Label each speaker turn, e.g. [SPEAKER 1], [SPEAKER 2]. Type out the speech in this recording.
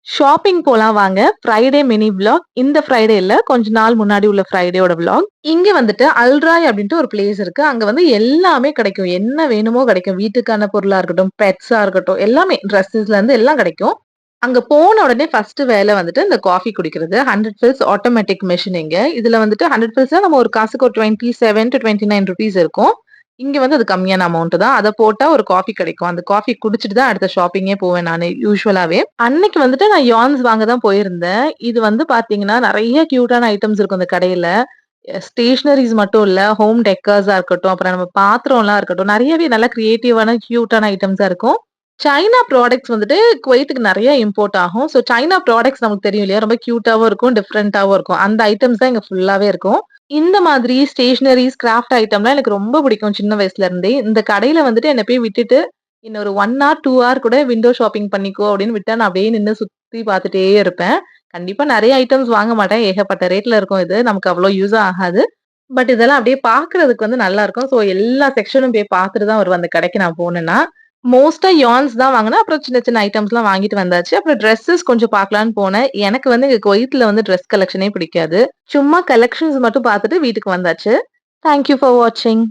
[SPEAKER 1] Shopping போலாம் வாங்க. Friday mini vlog. இந்த ஃப்ரைடே இல்ல, கொஞ்ச நாள் முன்னாடி உள்ள ஃப்ரைடேயோட விளாக். இங்க வந்துட்டு அல்ட்ராய் அப்டின்ட்டு ஒரு பிளேஸ் இருக்கு. அங்க வந்து எல்லாமே கிடைக்கும். என்ன வேணுமோ கிடைக்கும். வீட்டுக்கான பொருளா இருக்கட்டும், பெட்ஸா இருக்கட்டும், எல்லாமே ட்ரெஸ்ஸஸ்ல இருந்து எல்லாம் கிடைக்கும். அங்க போன உடனே ஃபர்ஸ்ட் வேல வந்துட்டு இந்த காஃபி குடிக்கிறது. 100 பில்ஸ் ஆட்டோமேட்டிக் மெஷின் இங்க. இதுல வந்துட்டு 100 பில்ஸ்னா நம்ம ஒரு காசுக்கு ஒரு 27 டூ ₹29 இருக்கும். இங்க வந்து அது கம்மியான அமௌண்ட் தான். அத போட்டா ஒரு காஃபி கிடைக்கும். அந்த காஃபி குடிச்சிட்டு தான் அடுத்த ஷாப்பிங்கே போவேன் நானு யூசுவலாவே. அன்னைக்கு வந்துட்டு நான் யான்ஸ் வாங்க தான் போயிருந்தேன். இது வந்து பார்த்தீங்கன்னா, நெறைய கியூட்டான ஐட்டம்ஸ் இருக்கும் இந்த கடையில. ஸ்டேஷனரீஸ் மட்டும் இல்ல, ஹோம் டெக்கர்ஸா இருக்கட்டும், அப்புறம் நம்ம பாத்திரம்லாம் இருக்கட்டும், நெறையவே நல்லா கிரியேட்டிவான, கியூட்டான ஐட்டம்ஸா இருக்கும். சைனா ப்ராடக்ட்ஸ் வந்துட்டு குவைத்துக்கு நெறைய இம்போர்ட் ஆகும். ஸோ சைனா ப்ராடக்ட்ஸ் நமக்கு தெரியும் இல்லையா? ரொம்ப கியூட்டாவும் இருக்கும், டிஃபரெண்ட்டாவும் இருக்கும். அந்த ஐட்டம்ஸ் தான் இங்க ஃபுல்லாவே இருக்கும். இந்த மாதிரி ஸ்டேஷனரீஸ், கிராஃப்ட் ஐட்டம்லாம் எனக்கு ரொம்ப பிடிக்கும் சின்ன வயசுல இருந்தே. இந்த கடையில வந்துட்டு என்ன போய் விட்டுட்டு, இன்னொரு 1 ஹார், 2 ஹார் கூட விண்டோ ஷாப்பிங் பண்ணிக்கோ அப்படின்னு விட்டா, நான் அப்படியே நின்னு சுத்தி பார்த்துட்டே இருப்பேன். கண்டிப்பா நெறைய ஐட்டம்ஸ் வாங்க மாட்டேன். ஏகப்பட்ட ரேட்ல இருக்கும் இது. நமக்கு அவ்வளோ யூஸும் ஆகாது. பட் இதெல்லாம் அப்படியே பார்க்கறதுக்கு வந்து நல்லாருக்கும். ஸோ எல்லா செக்ஷனும் போய் பார்த்துட்டு தான் வருவேன் அந்த கடைக்கு நான் போனேன்னா. மோஸ்ட்டா யான்ஸ் தான் வாங்குனேன். அப்புறம் சின்ன சின்ன ஐட்டம்ஸ்லாம் வாங்கிட்டு வந்தாச்சு. அப்புறம் ட்ரெஸ்ஸஸ் கொஞ்சம் பார்க்கலான்னு போனேன். எனக்கு வந்து இங்க குவைத்ல வந்து ட்ரெஸ் கலெக்ஷனே பிடிக்காது. சும்மா கலெக்ஷன்ஸ் மட்டும் பார்த்துட்டு வீட்டுக்கு வந்தாச்சு. தேங்க் யூ ஃபார் வாட்சிங்.